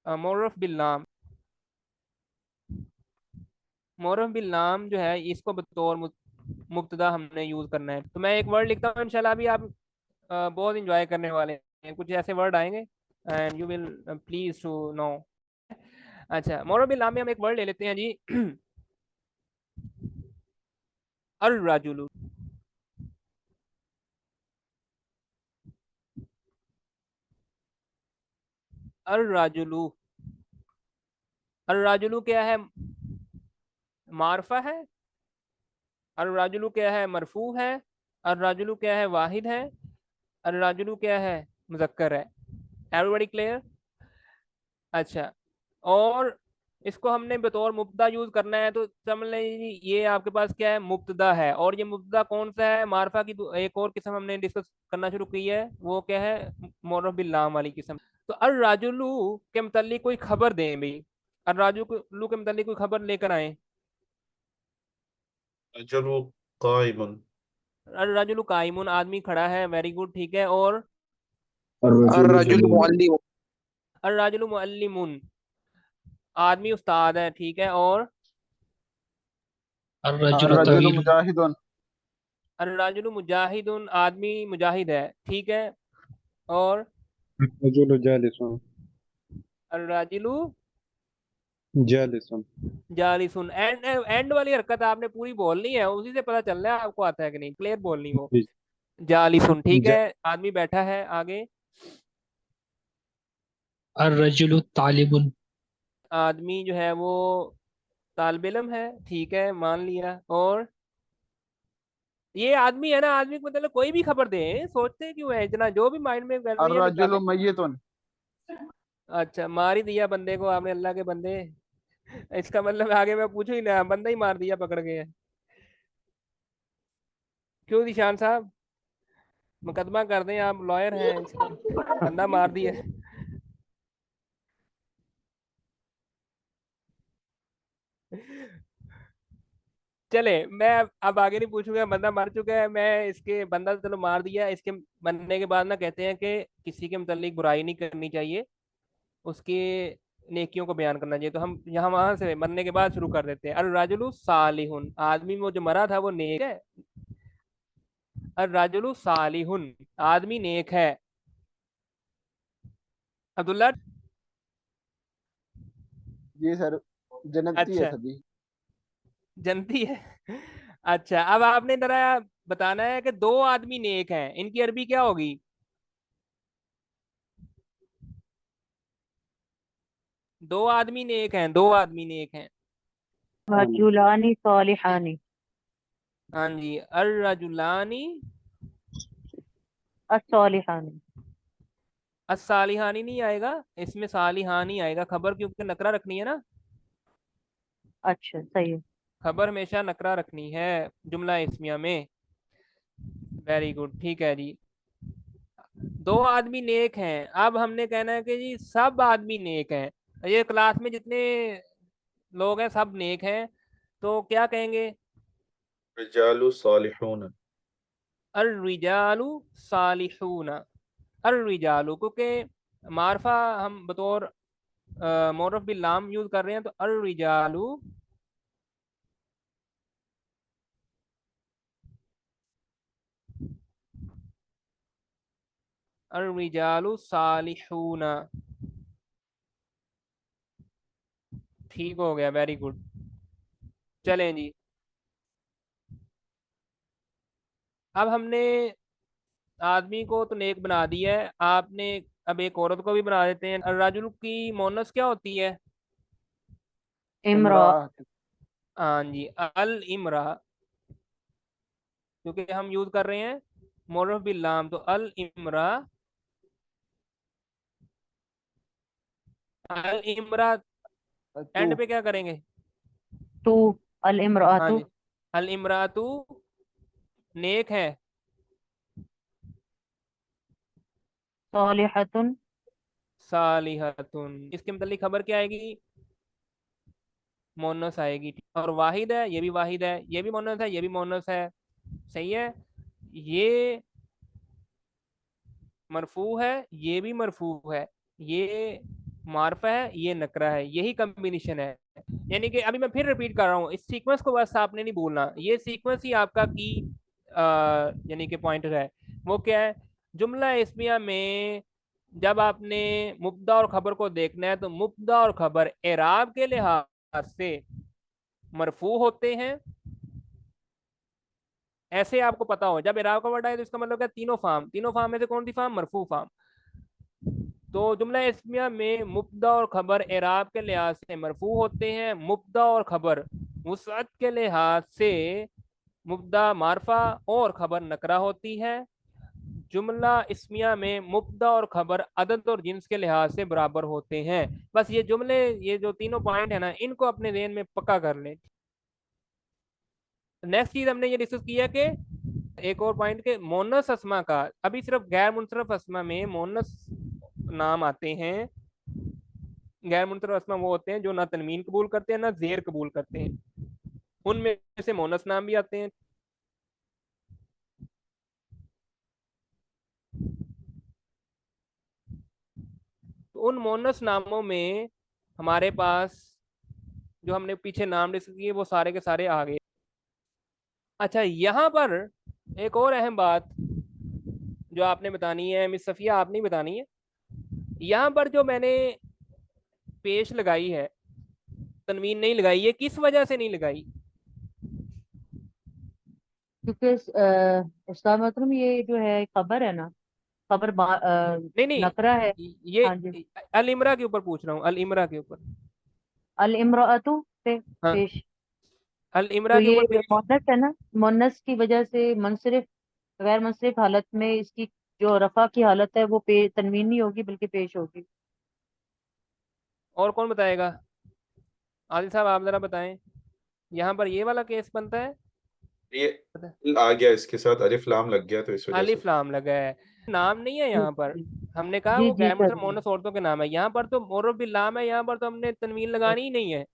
मोरफ बिल नाम। मोरफ बिल नाम जो है, इसको बतौर मुब्तदा हमने यूज करना है। तो मैं एक वर्ड लिखता हूँ, इंशाल्लाह अभी आप बहुत इंजॉय करने वाले हैं। कुछ ऐसे वर्ड आएंगे and you will please to know. अच्छा, मोरफ बिल नाम में हम एक वर्ड ले लेते हैं जी। अर राजुलू। अर राजुलू, अर राजुलू क्या है? मारफा है। अर राजुलू क्या है? मरफू है। अर राजुलू क्या है? वाहिद है। अर राजुलू क्या है? मुजक्कर है। Everybody clear? अच्छा, और इसको हमने बतौर मुब्तदा यूज करना है, तो समझ लें ये आपके पास क्या है? मुब्तदा है। और ये मुब्तदा कौन सा है? मारफा की एक और किस्म हमने डिस्कस करना शुरू की है, वो क्या है? मोरफ बिल्लाम वाली किस्म। तो अर राजुलू के मुतल्लिक कोई खबर दें भाई, अर राजुलू के मुतल्लिक कोई खबर लेकर आए। अजलु काइमुन। अर्रजुलु काइमुन, आदमी खड़ा है, वेरी गुड, ठीक है। और अर्रजुलु मुअल्लिम, अर्रजुलु मुअल्लिमुन, आदमी उस्ताद है, ठीक है। और अर्रजुलु अर्रजुलु तवीलुन मुजाहिदुन। अर्रजुलु मुजाहिदुन, आदमी मुजाहिद है, ठीक है। और अर्रजुलु जालिसुन अर्रजुलु जालिसुन जालिसुन। एंड एंड वाली हरकत आपने पूरी बोलनी है, उसी से पता चल रहा है आपको आता है कि नहीं, क्लियर बोलनी वो। जी। जालिसुन, ठीक जा, है, आदमी बैठा है। आगे अर्रजुलु तालिबुन आदमी जो है वो तालिब इल्म है, ठीक है, मान लिया। और ये आदमी है ना, आदमी को मतलब कोई भी खबर दे, सोचते क्यों है इतना, जो भी माइंड में कर रही है अर्रजुलु निकाले। मय्यितुन। अच्छा, मार ही दिया बंदे को आपने, अल्लाह के बंदे। इसका मतलब आगे मैं पूछू ही ना, बंदा ही मार दिया पकड़ के। क्यों निशान साहब, मुकदमा कर दें, आप लॉयर हैं, इसका बंदा मार दिया। चले, मैं अब आगे नहीं पूछूंगा, बंदा मर चुका है। मैं इसके बंदा तो चलो मार दिया, इसके मरने के बाद ना कहते हैं कि किसी के मुतालिक बुराई नहीं करनी चाहिए, उसके नेकियों को बयान करना चाहिए। तो हम यहाँ वहां से मरने के बाद शुरू कर देते हैं। अर राजुलु सालिहुन, आदमी वो जो मरा था वो नेक है। अर राजुलु सालिहुन, आदमी नेक है। अब्दुल्ला, जी सर, जन्नती है अच्छा, सभी। जनती है। अच्छा, अब आपने जरा बताना है कि दो आदमी नेक हैं, इनकी अरबी क्या होगी। दो आदमी नेक हैं, दो आदमी नेक हैं। रजुलानी सालिहानी हाँ जी, अर रजुलानी अस्सालिहानी। अस्सालिहानी नहीं आएगा, इसमें सालिहानी आएगा, खबर क्योंकि नकरा रखनी है ना, अच्छा सही है। खबर हमेशा नकरा रखनी है जुमला इस्मिया में। वेरी गुड, ठीक है जी। दो आदमी नेक हैं, अब हमने कहना है कि जी सब आदमी नेक हैं, ये क्लास में जितने लोग हैं सब नेक हैं, तो क्या कहेंगे। रिजालु सालिहून, अर रिजालु सालिहून, अर रिजालु, क्योंकि मारफा हम बतौर मोरफ बिल लाम यूज कर रहे हैं, तो अर रिजालु अर रिजालु सालिहून, ठीक हो गया, वेरी गुड। चलें जी, अब हमने आदमी को तो नेक बना दिया है आपने, अब एक औरत को भी बना देते हैं। अर्राजुल की मोनस क्या होती है। इमरा। इमरा। हाँ जी, अल इमरा, क्योंकि हम यूज कर रहे हैं मोरफ बिल लाम, तो अल इमरा, अल इमरा तू। एंड पे क्या करेंगे। तू अल हाँ इमरातु जी, अल इमरातु नेक है। सालिहतुन सालिहतुन, इसके मतलब खबर क्या आएगी, मोनस आएगी। और वाहिद है, ये भी वाहिद है, ये भी मोनस है, ये भी मोनस है, सही है। ये मरफू है, ये भी मरफू है, ये मारफा है, ये नकरा है, यही कॉम्बिनेशन है। यानी कि अभी मैं फिर रिपीट कर रहा हूँ, इस सीक्वेंस को बस आपने नहीं भूलना, ये सीक्वेंस ही आपका की यानी कि पॉइंटर है। वो क्या है, जुमला इस्मिया में जब आपने मुब्दा और खबर को देखना है, तो मुब्दा और खबर एराब के लिहाज से मरफू होते हैं। ऐसे आपको पता हो, जब एराब का वर्ड आए तो इसका मतलब क्या, तीनों फार्म, तीनों फार्म में से कौन सी फार्म, मरफू फार्म। तो जुमला इस्मिया में मुब्दा और खबर एराब के लिहाज से मरफू होते हैं। मुब्दा और खबर वुसअत के लिहाज से मुब्दा मारफा और खबर नकरा होती है। जुमला इस्मिया में मुब्दा और खबर अदद और जिन्स के लिहाज से बराबर होते हैं। बस ये जुमले, ये जो तीनों पॉइंट है ना, इनको अपने ज़हन में पक्का कर लें। नेक्स्ट चीज हमने ये डिस्कस किया कि एक और पॉइंट के मोनस अस्मा का, अभी सिर्फ गैर मुनसरफ अस्मा में मोनस नाम आते हैं। गैर मुनसरफ अस्मा वो होते हैं जो ना तनवीन कबूल करते हैं ना जेर कबूल करते हैं, उनमें से मोनस नाम भी आते हैं। तो उन मोनस नामों में हमारे पास जो हमने पीछे नाम डिस्कस किए वो सारे के सारे आ गए। अच्छा, यहाँ पर एक और अहम बात जो आपने बतानी है मिस सफिया, आपने बतानी है। यहाँ पर जो मैंने पेश लगाई है, तनवीन नहीं लगाई, ये किस वजह से नहीं लगाई? क्योंकि उस्ताद मोहतरम ये जो है खबर है ना, खबर नहीं नहीं, नकरा है। ये हाँ जी। अल इमरा के ऊपर पूछ रहा हूँ, अल इमरा के ऊपर। अल इमरातु पे हाँ, पेश। अल इमरा तो के ये ऊपर पेश। मोनस है ना, मोनस की वजह से मुनसरिफ, गैर मुनसरिफ हालत में इसकी जो रफा की हालत है वो तनवीन नहीं होगी बल्कि पेश होगी। और कौन बताएगा? आदिल साहब आप जरा बताएं, यहाँ पर ये वाला केस बनता है? ये आ गया, इसके साथ अलिफ लाम लग गया तो इस वजह से। अलिफ लाम लगा है, नाम नहीं है जी यहाँ पर। हमने कहा जी वो जी गैर सर। मुसलमान मोनस औरतों के नाम है, यहाँ पर तो मोरब बिल लाम है, यहाँ पर तो हमने तनवीन लगानी ही नहीं है।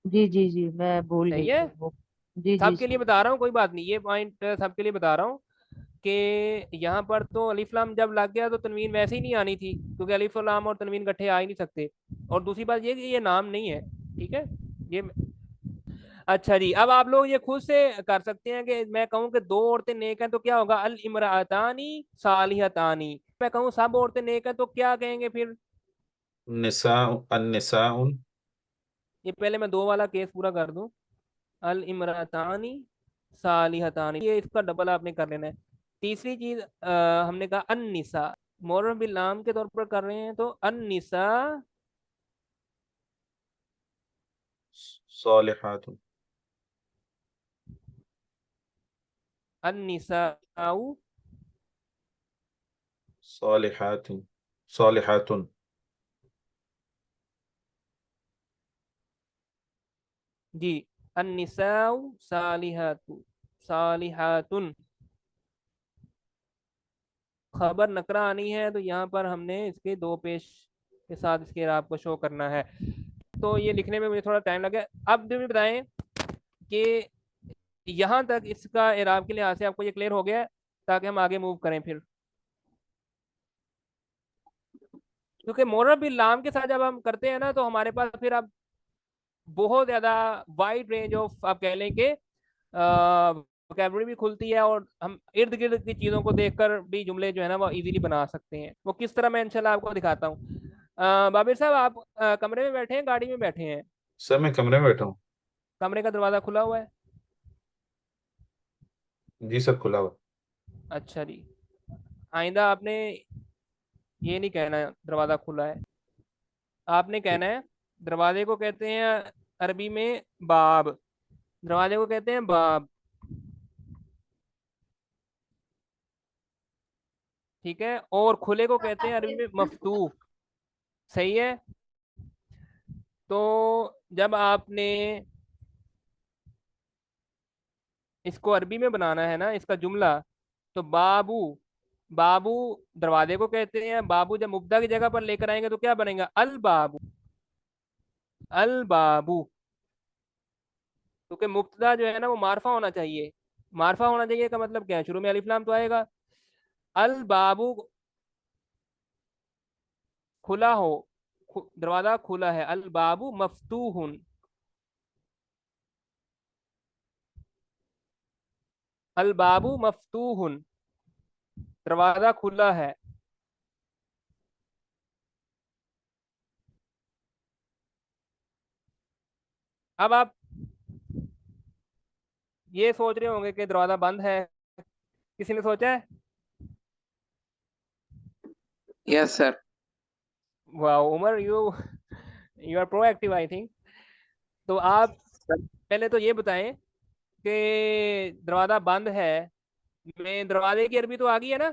जी जी जी मैं भूल सही गई है, थी वो। जी जी सबके लिए सर। बता रहा हूँ, कोई बात नहीं, ये पॉइंट सबके लिए बता रहा हूँ कि यहाँ पर तो अलिफ लाम जब लग गया तो तनवीन वैसे ही नहीं आनी थी, क्योंकि अलिफ लाम और तनवीन इकट्ठे आ ही नहीं सकते। और दूसरी बात ये कि ये नाम नहीं है, ठीक है ये। अच्छा जी, अब आप लोग ये खुद से कर सकते हैं कि मैं कहूँ कि दो औरतें नेक हैं तो क्या होगा? अल इमरातानी सालिहतानी। मैं कहूँ सब औरतें नेक हैं तो क्या कहेंगे फिर? निसा, अन्निसाउन। ये पहले मैं दो वाला केस पूरा कर दूं। अल इमरातानी सालिहतानी, ये इसका डबल आपने कर लेना है। तीसरी चीज हमने कहा अन्निसा, मोरफ बिल नाम के तौर पर कर रहे हैं तो अन्निसा सालिहातुन। अन्निसाउ सालिहातुन। सालिहातुन। जी, अन्निसाउ सालिहातु सालिहातुन। खबर नकरा आनी है तो यहाँ पर हमने इसके दो पेश के साथ इसके आपको शो करना है। तो ये लिखने में मुझे थोड़ा टाइम लगा। अब जो भी बताएं कि यहाँ तक इसका एराब के लिहाज से आपको ये क्लियर हो गया है, ताकि हम आगे मूव करें फिर। क्योंकि मोरब बिल लाम के साथ जब हम करते हैं ना तो हमारे पास फिर अब बहुत ज्यादा वाइड रेंज ऑफ आप कह लें कि वोकैबुलरी भी खुलती है, और हम इर्द गिर्द की चीज़ों को देखकर भी जुमले जो है ना वो इजीली बना सकते हैं। वो किस तरह मैं इंशाल्लाह आपको दिखाता हूँ। बाबिर साहब आप कमरे में बैठे हैं, गाड़ी में बैठे हैं? सर मैं कमरे में बैठा हूँ। कमरे का दरवाज़ा खुला हुआ है? जी सर, खुला हुआ। अच्छा जी, आइंदा आपने ये नहीं कहना दरवाज़ा खुला है, आपने कहना है दरवाजे को कहते हैं अरबी में बाब, दरवाजे को कहते हैं बाब, ठीक है। और खुले को कहते हैं अरबी में मफ्तूह, सही है। तो जब आपने इसको अरबी में बनाना है ना इसका जुमला, तो बाबू, बाबू दरवाजे को कहते हैं, बाबू जब मुब्दा की जगह पर लेकर आएंगे तो क्या बनेगा? अल बाबू, अल बाबू। क्योंकि मुब्तदा जो है ना वो मारफा होना चाहिए। मारफा होना चाहिए का मतलब क्या है? शुरू में अलिफ लाम तो आएगा। अल बाबू खुला हो, दरवाजा खुला है। अल बाबू मफ्तूहुन, अल बाबू मफ्तूहुन, दरवाजा खुला है। अब आप ये सोच रहे होंगे कि दरवाजा बंद है, किसी ने सोचा है? Yes sir. वाह Umar, you are proactive I think. तो आप पहले तो ये बताएं कि दरवाजा बंद है में दरवाजे की अरबी तो आ गई है ना?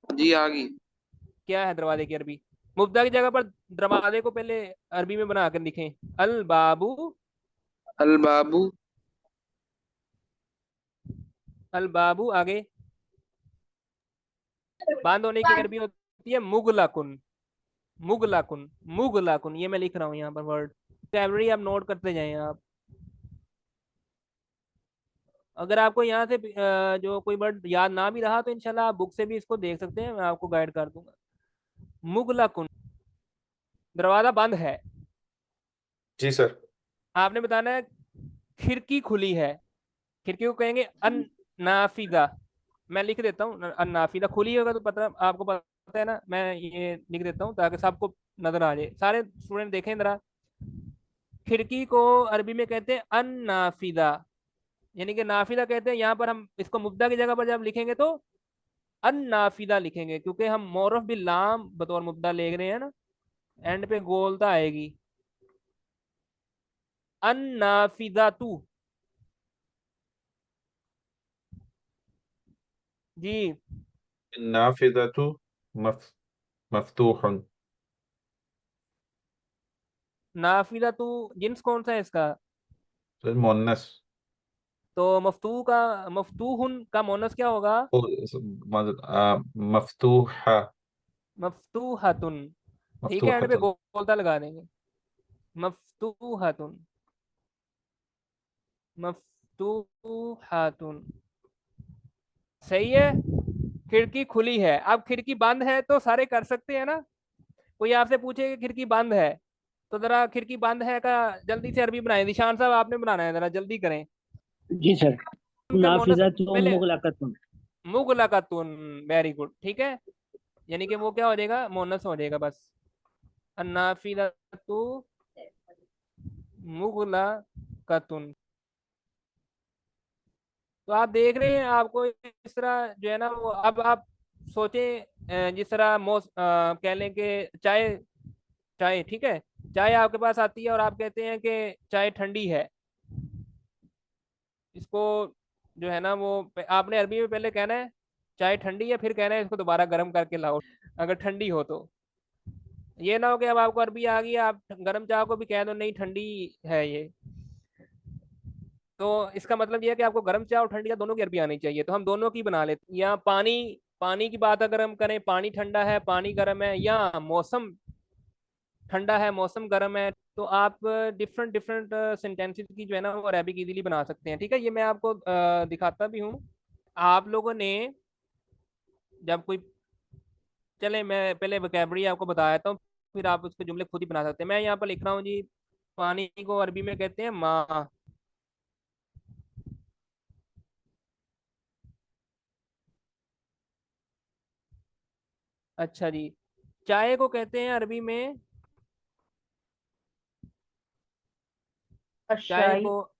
जी आ गई। क्या है दरवाजे की अरबी? मुब्दा की जगह पर दरवाजे को पहले अरबी में बना कर लिखें, अल बाबू, अल बाबू। अल बाबू। आगे बंद होने की अरबी होती है मुगलकुन, मुगलकुन, मुगलकुन। ये मैं लिख रहा हूँ यहाँ पर वर्ड, वोकैबुलरी आप नोट करते जाएं आप। अगर आपको यहाँ से जो कोई वर्ड याद ना भी रहा तो इंशाल्लाह आप बुक से भी इसको देख सकते हैं, मैं आपको गाइड कर दूंगा। मुगलकुन, दरवाजा बंद है। जी सर। आपने बताना है खिड़की खुली है, खिड़की को कहेंगे अन नाफिदा। मैं लिख देता हूँ, अन नाफिदा खुली होगा तो पता, आपको पता है ना, मैं ये लिख देता हूँ ताकि सबको नजर आ जाए। सारे स्टूडेंट देखें जरा, खिड़की को अरबी में कहते हैं अन नाफिदा, यानी कि नाफिदा कहते हैं। यहाँ पर हम इसको मुब्दा की जगह पर जब लिखेंगे तो अन नाफिदा लिखेंगे, क्योंकि हम मोरफ बिल लाम बतौर मुब्दा ले रहे हैं ना, एंड पे गोलता आएगी। अन नाफिदा तू, जी। नाफिदतु मफ मफ्तूहुन। नाफिदा तू जिन्स कौन सा है इसका? सर मुअन्नस। तो मफ्तूहुन का मोनस क्या होगा? मफ्तूहा। मफ्तूहतुन। ठीक है, एंड पे मफ्तूहतुन। गोलता लगा देंगे। मफ्तूहतुन, मफ्तूहतुन, सही है। खिड़की खुली है। अब खिड़की बंद है तो सारे कर सकते हैं ना। कोई आपसे पूछे कि खिड़की बंद है, तो जरा खिड़की बंद है का जल्दी से अरबी बनाए। निशान साहब आपने बनाना है, जरा जल्दी करें। जी सर। उनका मोनस नाफिज़ातुन पहले मुगलक़तुन। मुगलकतुन, वेरी गुड, ठीक है। यानी कि वो क्या हो जाएगा, मोनस हो जाएगा बस। अन्नाफिदतु मुगलकतुन। तो आप देख रहे हैं, आपको इस तरह जो है ना वो, अब आप सोचें जिस तरह कह लें कि चाय, चाय ठीक है, चाय आपके पास आती है और आप कहते हैं कि चाय ठंडी है। इसको जो है ना वो आपने अरबी में पहले कहना है चाय ठंडी है, फिर कहना है इसको दोबारा गर्म करके लाओ अगर ठंडी हो तो। ये ना हो कि अब आपको अरबी आ गई, आप गर्म चाय को भी कह दो नहीं ठंडी है ये। तो इसका मतलब ये है कि आपको गर्म चाय और ठंडी चाय दोनों की अरबी आनी चाहिए। तो हम दोनों की बना लेते हैं। या पानी, पानी की बात अगर हम करें, पानी ठंडा है, पानी गर्म है, या मौसम ठंडा है मौसम गर्म है, तो आप डिफरेंट डिफरेंट सेंटेंसेस की जो है ना वो अरेबिक इजीली बना सकते हैं। ठीक है, ये मैं आपको दिखाता भी हूँ। आप लोगों ने जब कोई, चले मैं पहले वोकैबुलरी आपको बता देता हूँ, फिर आप उसके जुमले खुद ही बना सकते हैं। मैं यहाँ पर लिख रहा हूँ जी, पानी को अरबी में कहते हैं माँ। अच्छा जी, चाय को कहते हैं अरबी में, चाय अशाई। को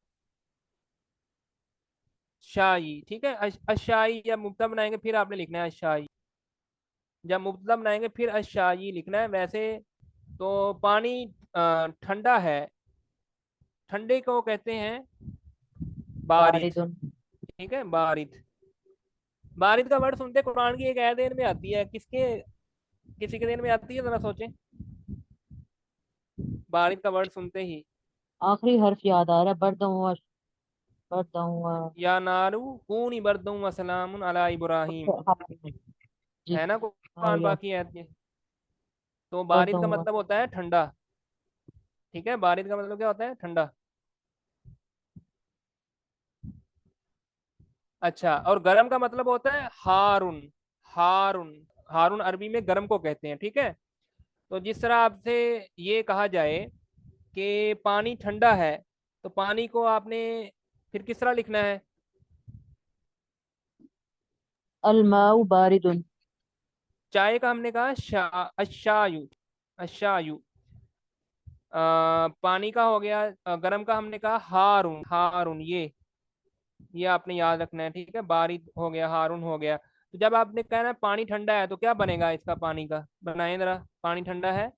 शाई। ठीक है, अशाई जब मुब्तदा बनाएंगे फिर आपने लिखना है अशाई, जब मुब्तदा बनाएंगे फिर अशाई लिखना है। वैसे तो पानी ठंडा है, ठंडे को कहते हैं बारिद। बारिदुन। ठीक है, बारिद। बारिद का वर्ड सुनते कुरान की एक आयत देन में आती है, किसके, किसी के देन में आती है, जरा सोचें। बारिद का वर्ड सुनते ही आखिरी हर्फ याद आ रहा है, बरदम हुआ। या नारू कूनी बरदुम व सलामुन अला इब्राहिम, जी। है ना हाँ कुरान यार। बाकी आयत में। तो बारिद बरदम का हुआ। मतलब होता है ठंडा। ठीक है, बारिद का मतलब क्या होता है, ठंडा। अच्छा, और गरम का मतलब होता है हारून। हारून, हारून अरबी में गरम को कहते हैं। ठीक है, तो जिस तरह आपसे ये कहा जाए कि पानी ठंडा है, तो पानी को आपने फिर किस तरह लिखना है? अलमाउ बारिदुन। चाय का हमने कहा अशायु, अशायु। पानी का हो गया, गरम का हमने कहा हारून, हारून। ये आपने याद रखना है। ठीक है, बारिद हो गया, हारून हो गया। तो जब आपने कहना है पानी ठंडा है, तो क्या बनेगा इसका, पानी का बनाए जरा। पानी ठंडा है,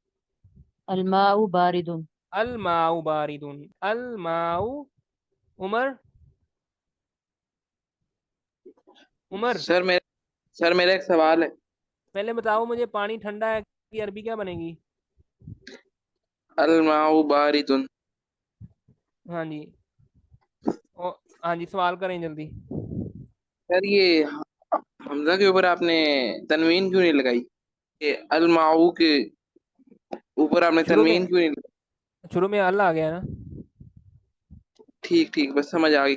अलमाउ बारिदुन। अल माऊ बारिदुन, अल माऊ। उमर, उमर सर मेरा एक सवाल है। पहले बताओ मुझे, पानी ठंडा है की अरबी क्या बनेगी? अलमाउ बारिदुन। हाँ जी, ओ, हाँ जी, सवाल करें जल्दी। सर ये हमजा के ऊपर आपने तनवीन क्यों नहीं लगाई? ये अलमाउ के ऊपर आपने शुरू में, तनवीन क्यों नहीं लगाई? शुरू में अल आ गया ना। ठीक ठीक, बस समझ आ गई।